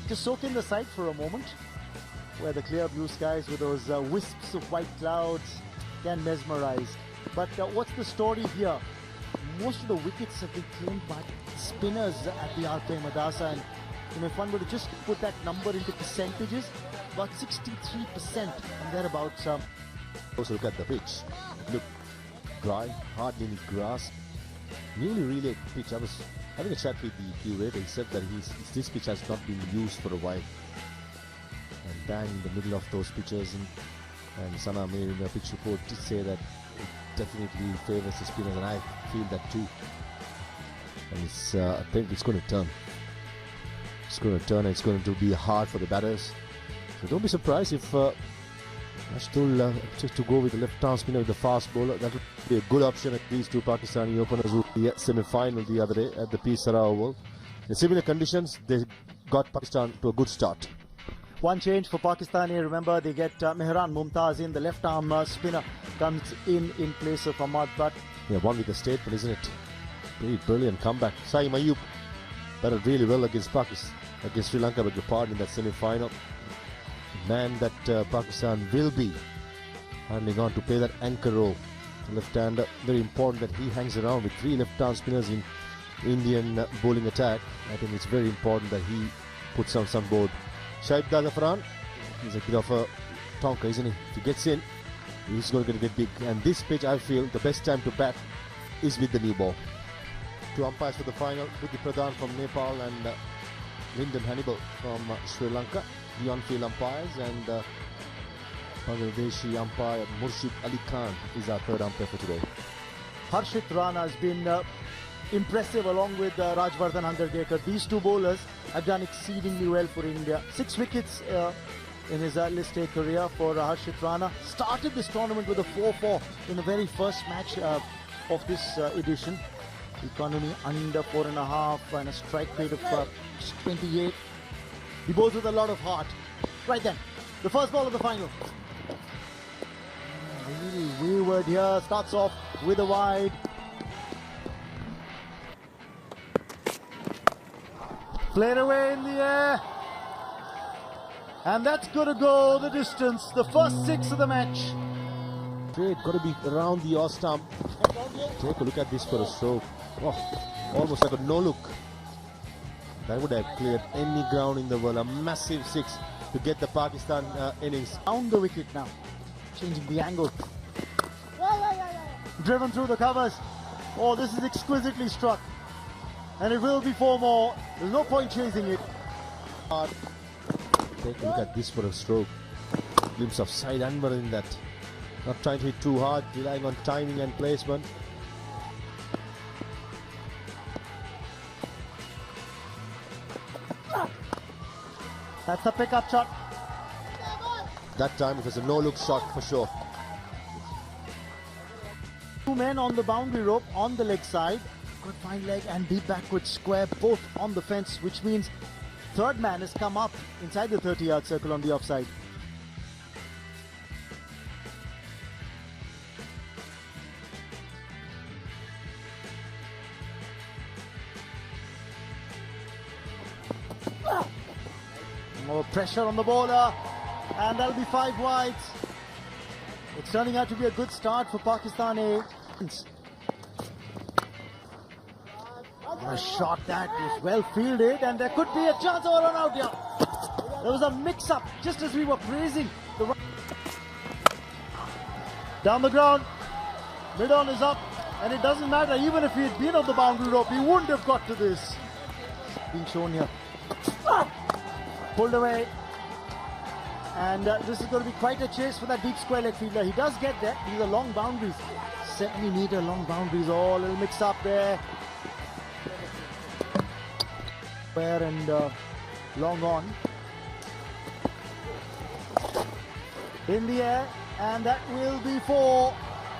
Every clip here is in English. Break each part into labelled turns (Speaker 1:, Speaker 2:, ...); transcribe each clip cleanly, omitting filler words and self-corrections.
Speaker 1: Just soak in the sight for a moment, where the clear blue skies with those wisps of white clouds can mesmerize. But what's the story here? Most of the wickets have been claimed by spinners at the RK Madasa, and if one were to just put that number into percentages, about 63% and thereabouts.
Speaker 2: Also look at the pitch. Look, dry, hardly any grass. Newly relayed pitch. I was having a chat with the curator. He said that this pitch has not been used for a while. And bang in the middle of those pitches, and Sana Mir in the pitch report did say that it definitely favors the spinners, and I feel that too. And I think it's going to turn. It's going to turn, and it's going to be hard for the batters. So don't be surprised if Ashtul just to go with the left-arm spinner with the fast bowler. That would be a good option at these two Pakistani openers who were the semi-final the other day at the P. Sarah Oval. In similar conditions, they got Pakistan to a good start.
Speaker 1: One change for Pakistani. Remember, they get Mehran Mumtaz in. The left-arm spinner comes in place of Ahmad Butt.
Speaker 2: Yeah, one with a statement, isn't it? Pretty brilliant comeback. Saeem Ayub batted really well against Sri Lanka, but pardon, in that semi-final. The man that Pakistan will be handling on to play that anchor role. The left-hander, very important that he hangs around with three left-arm spinners in Indian bowling attack. I think it's very important that he puts on some board. Shaib Zafran, he's a bit of a tonker, isn't he? If he gets in, he's going to get big. And this pitch, I feel, the best time to bat is with the new ball. Two umpires for the final, Buddhi Pradhan from Nepal and Lyndon Hannibal from Sri Lanka. The on-field umpires, and Bangladeshi umpire Murshid Ali Khan is our third umpire for today.
Speaker 1: Harshit Rana has been impressive along with Rajvardhan Hangargekar. These two bowlers have done exceedingly well for India. 6 wickets in his list A career for Harshit Rana. Started this tournament with a 4-4 in the very first match of this edition. Economy under 4.5 and a strike rate of 28. He bowls with a lot of heart. Right then, the first ball of the final. A little wayward here. Starts off with a wide. Played away in the air. And that's going to go the distance. The first 6 of the match.
Speaker 2: Straight, got to be around the off stump. Take a look at this for a stroke. Oh, almost like a no-look. That would have cleared any ground in the world. A massive 6 to get the Pakistan innings.
Speaker 1: Down the wicket now. Changing the angle. Driven through the covers. Oh, this is exquisitely struck. And it will be 4 more. There's no point chasing it.
Speaker 2: Take a look at this for a stroke. Glimpse of side Anwar in that. Not trying to hit too hard, relying on timing and placement.
Speaker 1: That's the pickup shot.
Speaker 2: That time it was a no-look shot for sure.
Speaker 1: 2 men on the boundary rope on the leg side. Good fine leg and deep backward square, both on the fence, which means third man has come up inside the 30-yard circle on the offside. More pressure on the bowler, and that'll be 5 wides. It's turning out to be a good start for Pakistan A. A shot that is well fielded, and there could be a chance of a run out here. There was a mix-up just as we were praising the run. Down the ground, mid-on is up, and it doesn't matter. Even if he had been on the boundary rope, he wouldn't have got to this. Being shown here. Pulled away, and this is going to be quite a chase for that deep square leg fielder. He does get there. These are long boundaries, 70-meter long boundaries. Oh, a little mix up there. Square and long on. In the air, and that will be 4.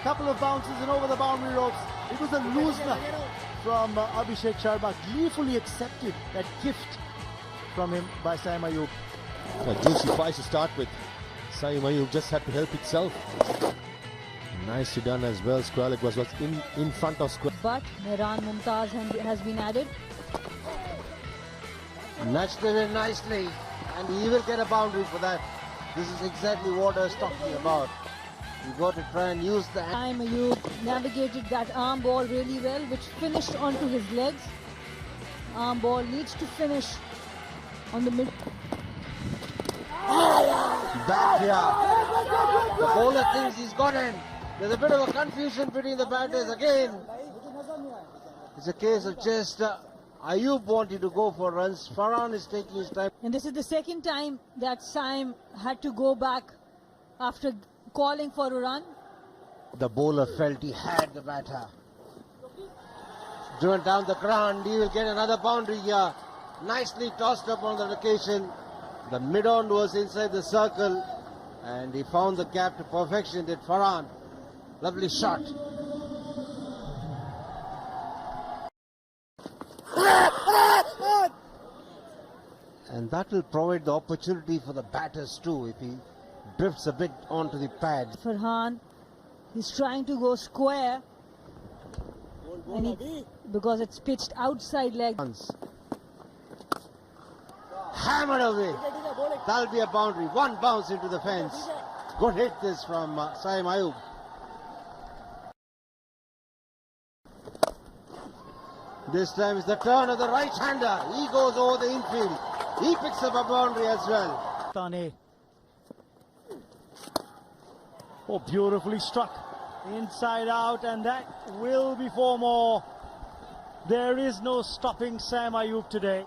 Speaker 1: Couple of bounces and over the boundary ropes. It was a loosener from Abhishek Sharma. Gleefully accepted that gift from him by Saeem Ayub.
Speaker 2: A juicy prize to start with. Saeem Ayub just had to help itself. Nicely done as well. Square leg was in front of square.
Speaker 3: But Mehran Mumtaz has been added. Nudged him in nicely, and he will get a boundary for that. This is exactly what I was talking about. You got to try and use the
Speaker 4: Time you navigated that arm ball really well, which finished onto his legs. Arm ball needs to finish on the mid.
Speaker 3: back here. The bowler thinks he's got him. There's a bit of a confusion between the batters again. It's a case of just Ayub wanted to go for runs. Farhan is taking his time.
Speaker 4: And this is the second time that Saim had to go back after calling for a run.
Speaker 3: The bowler felt he had the batter. Driven down the ground, he will get another boundary here. Nicely tossed up on the location. The mid-on was inside the circle, and he found the gap to perfection. Did Farhan. Lovely shot. And that will provide the opportunity for the batters too if he drifts a bit onto the pad.
Speaker 4: Farhan, he's trying to go square and because it's pitched outside leg.
Speaker 3: Hammered away. That'll be a boundary. One bounce into the fence. Good hit this from Saim Ayub. This time is the turn of the right-hander. He goes over the infield. He picks up a boundary as well.
Speaker 1: Tane. Oh, beautifully struck. Inside out, and that will be 4 more. There is no stopping Saim Ayub today.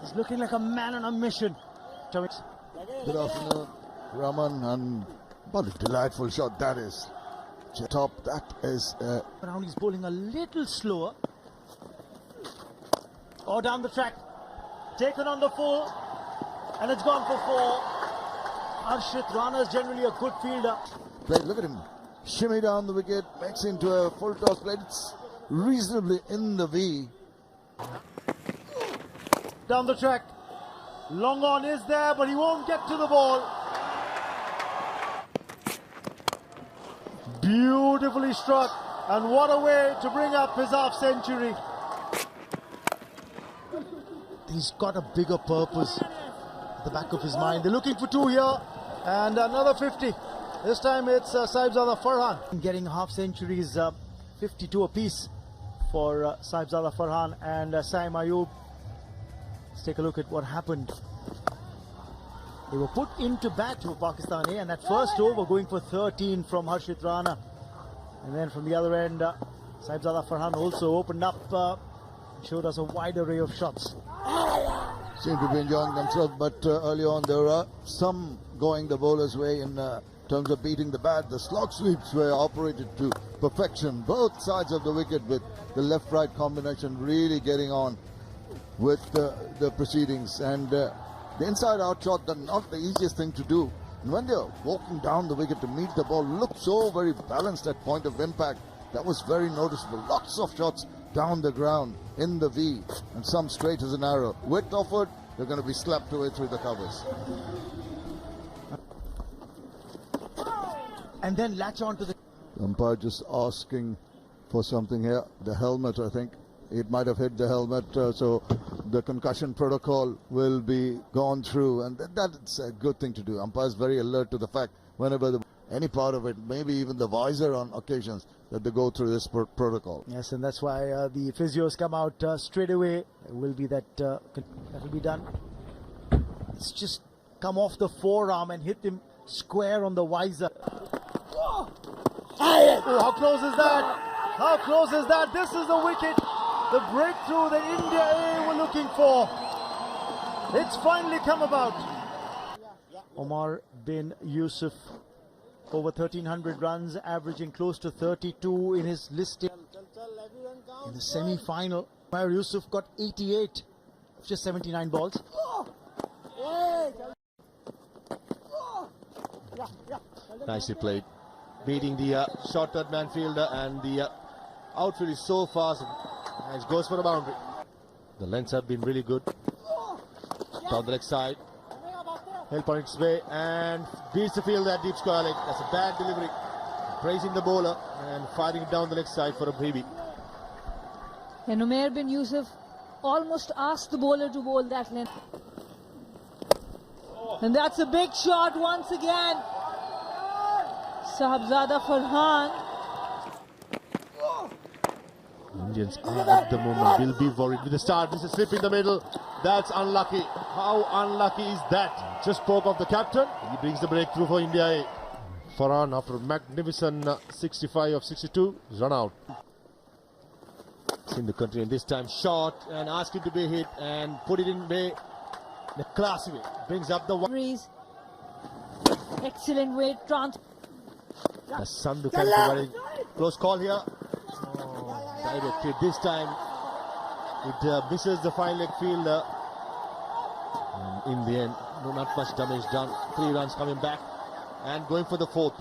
Speaker 1: He's looking like a man on a mission.
Speaker 5: Good afternoon, Raman, and what a delightful shot that is. Top, that is.
Speaker 1: Around, he's bowling a little slower. Oh, down the track. Taken on the full, and it's gone for 4. Harshit Rana is generally a good fielder.
Speaker 5: Played, look at him. Shimmy down the wicket, makes into a full toss play. It's reasonably in the V.
Speaker 1: Down the track. Long on is there, but he won't get to the ball. Beautifully struck, and what a way to bring up his half century. He's got a bigger purpose at the back of his mind. They're looking for 2 here, and another 50. This time it's Sahibzada Farhan getting half centuries, 52 apiece for Sahibzada Farhan and Saim Ayub. Let's take a look at what happened. They were put into bat for Pakistan, and that first over going for 13 from Harshit Rana. And then from the other end, Sahibzada Farhan also opened up, showed us a wide array of shots.
Speaker 5: Seem to be enjoying themselves, but early on there are some going the bowler's way in terms of beating the bat. The slog sweeps were operated to perfection. Both sides of the wicket with the left-right combination really getting on with the proceedings. And the inside-out shot, not the easiest thing to do. And when they're walking down the wicket to meet the ball, looked so very balanced at point of impact. That was very noticeable. Lots of shots down the ground in the V, and some straight as an arrow. Width offered, they're going to be slapped away through the covers.
Speaker 1: And then latch on to the...
Speaker 5: Umpire just asking for something here. The helmet, I think. It might have hit the helmet, so the concussion protocol will be gone through, and that's a good thing to do. Umpire's very alert to the fact whenever any part of it, maybe even the visor on occasions, that they go through this protocol.
Speaker 1: Yes, and that's why the physios come out straight away. It will be that will be done. It's just come off the forearm and hit him square on the visor. Oh, how close is that? How close is that? This is the wicket. The breakthrough that India A were looking for. It's finally come about. Omar bin Yusuf, over 1,300 runs, averaging close to 32 in his listing. In the semi-final, Omar Yusuf got 88 of just 79 balls.
Speaker 2: Nicely played. Beating the short third man fielder, and the outfield is so fast. And it goes for a boundary. The lengths have been really good. Down the leg side. Help on its way and beats the field at deep square leg. That's a bad delivery. Praising the bowler and firing it down the leg side for a freebie.
Speaker 4: And Umair bin Yusuf almost asked the bowler to bowl that length. And that's a big shot once again. Sahibzada Farhan.
Speaker 2: Indians are at the moment will be worried with the start. This is slip in the middle. That's unlucky. How unlucky is that? Just spoke of the captain. He brings the breakthrough for India. Farhan, after a magnificent 65 of 62, is run out. Seen the country, and this time shot and ask him to be hit and put it in way in a classy way. Brings up the one.
Speaker 4: Excellent weight transfer.
Speaker 2: Sandhu providing close call here. Directed this time. It misses the fine leg fielder. And in the end, not much damage done. 3 runs coming back and going for the 4th.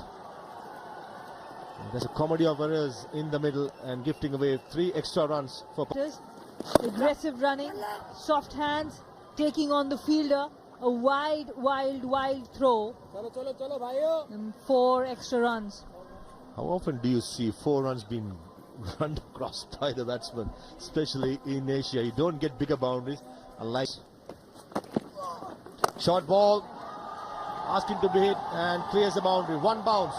Speaker 2: There's a comedy of errors in the middle and gifting away 3 extra runs for
Speaker 4: aggressive running, soft hands, taking on the fielder, a wild throw, and 4 extra runs.
Speaker 2: How often do you see 4 runs being run across by the batsman, especially in Asia? You don't get bigger boundaries, unlike short ball, asking to be hit and clears the boundary. 1 bounce.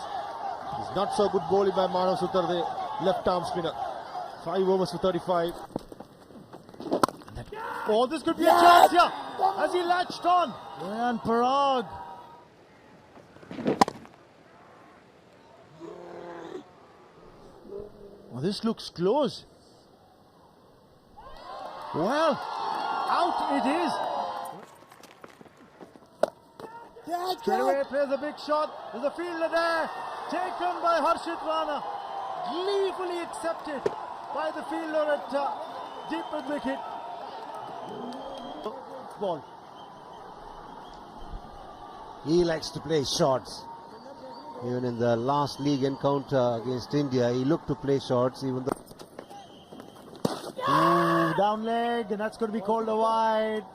Speaker 2: It's not so good bowling by Manav Sutarde, left arm spinner. 5 overs for 35.
Speaker 1: Oh, this could be a chance here. Has he latched on? And Parag. Well, this looks close. Well, out it is. Straight away plays a big shot. There's a fielder there. Taken by Harshit Rana. Gleefully accepted by the fielder at deep mid wicket. Ball.
Speaker 3: He likes to play shots. Even in the last league encounter against India, he looked to play shots, even though...
Speaker 1: Ooh, down leg, and that's going to be called a wide.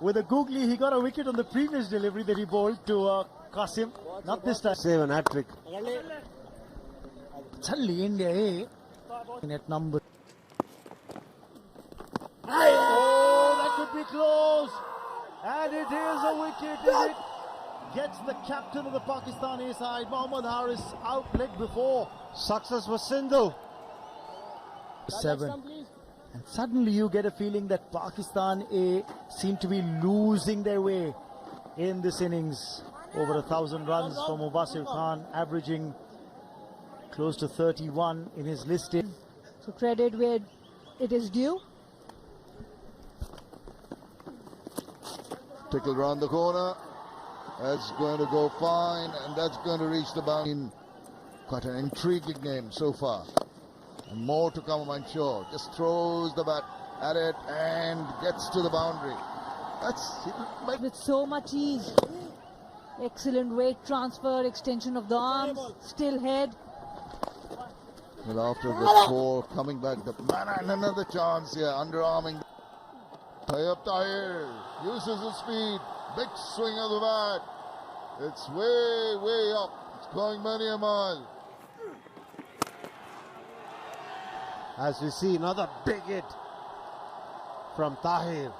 Speaker 1: With a googly, he got a wicket on the previous delivery that he bowled to Qasim. Not this time.
Speaker 3: Save an hat-trick.
Speaker 1: Suddenly, India at number. Oh, that could be close. And it is a wicket, is it? Gets the captain of the Pakistani side, Mohammad Haris, out leg before.
Speaker 3: Success for Sindhu.
Speaker 1: 7. And suddenly you get a feeling that Pakistan seem to be losing their way in this innings. Over 1,000 runs from Mubasir Khan, averaging close to 31 in his listing.
Speaker 4: So credit where it is due.
Speaker 5: Tickle round the corner. That's going to go fine, and that's going to reach the boundary. Quite an intriguing game so far. And more to come, I'm sure. Just throws the bat at it and gets to the boundary. That's
Speaker 4: with so much ease. Excellent weight transfer, extension of the arms, still head.
Speaker 5: Well, after the 4 coming back, the man and another chance here, underarming. Tayyab Tahir uses his speed, big swing of the bat. It's way up. It's going many a mile.
Speaker 3: As we see another big hit from Tahir.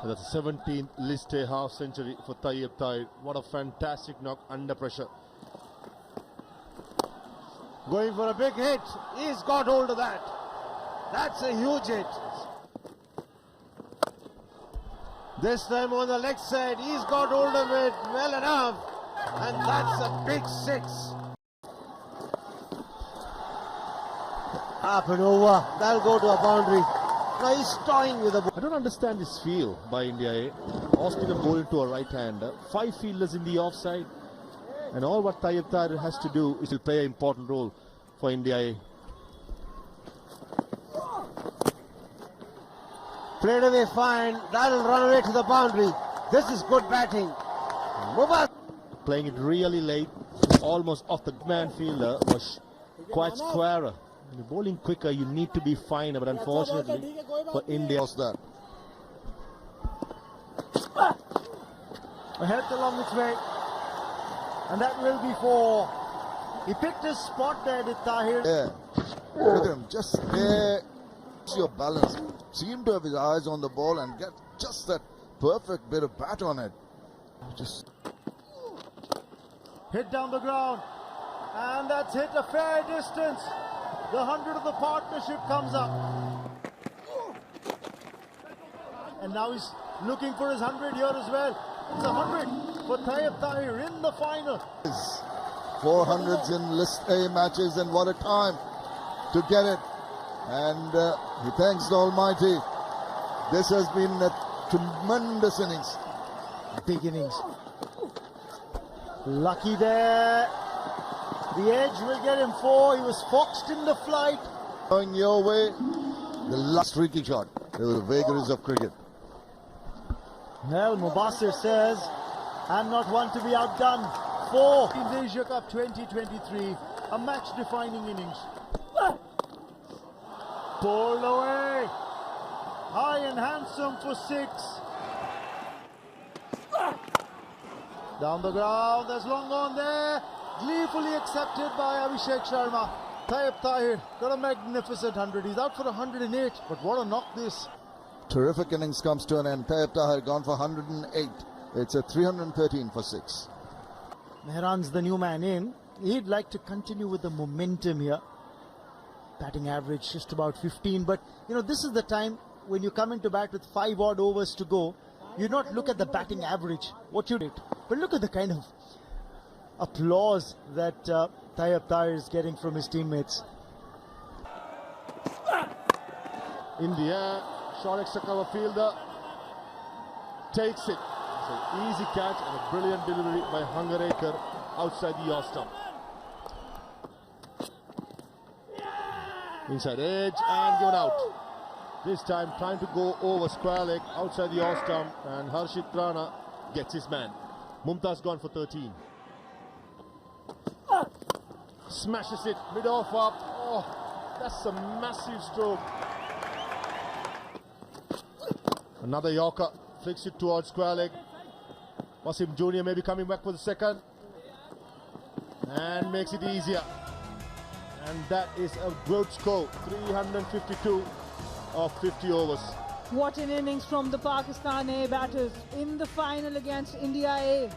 Speaker 2: That's the 17th list A half century for Tayyab Tahir. What a fantastic knock under pressure.
Speaker 3: Going for a big hit. He's got hold of that. That's a huge hit. This time on the leg side, he's got hold of it well enough. And that's a big 6. Up and over. That'll go to a boundary. Now he's toying with the ball.
Speaker 2: I don't understand this feel by India. Austin bowled to a right-hander. 5 fielders in the offside. And all what Tayyab Tahir has to do is to play an important role for India.
Speaker 3: Played away fine. That'll run away to the boundary. This is good batting. Mubasir
Speaker 2: Playing it really late, almost off the man fielder, was quite squarer. When you're bowling quicker, you need to be finer, but unfortunately for India,
Speaker 5: Lost that.
Speaker 1: Ahead along its way. And that will be 4. He picked his spot there with Tahir.
Speaker 5: Yeah. Look at him, just there Your balance. Seemed to have his eyes on the ball and get just that perfect bit of bat on it. Just
Speaker 1: hit down the ground, and that's hit a fair distance. The 100 of the partnership comes up, and now he's looking for his 100 here as well. It's 100 for Tayyab Tahir in the final.
Speaker 5: 400s in List A matches, and what a time to get it. And he thanks the Almighty. This has been a tremendous innings.
Speaker 1: Big innings. Lucky there. The edge will get him 4. He was foxed in the flight.
Speaker 5: Going your way, the last streaky shot. They were the vagaries of cricket.
Speaker 1: Well, Mubasir says, I'm not one to be outdone. 4 in the Asia Cup 2023. A match-defining innings. Pulled away. High and handsome for 6. Down the ground, there's long on there. Gleefully accepted by Abhishek Sharma. Tayyab Tahir got a magnificent 100. He's out for 108, but what a knock this.
Speaker 5: Terrific innings comes to an end. Tayyab Tahir gone for 108. It's a 313 for 6.
Speaker 1: Mehran's the new man in. He'd like to continue with the momentum here. Batting average just about 15, but you know, this is the time when you come into bat with 5 odd overs to go. You not look at the batting average, what you did, but look at the kind of applause that Tayyab Tahir is getting from his teammates.
Speaker 2: In the air, short extra cover fielder takes it. It's an easy catch and a brilliant delivery by Hangarekar outside the off stump. Inside edge and given out. This time trying to go over square leg outside the off stump, and Harshit Rana gets his man. Mumtaz gone for 13. Smashes it mid off up. Oh, that's a massive stroke. Another Yorker flicks it towards square leg. Wasim Jr. maybe coming back for the second and makes it easier. And that is a good score, 352 of 50 overs.
Speaker 4: What an innings from the Pakistan A batters in the final against India A.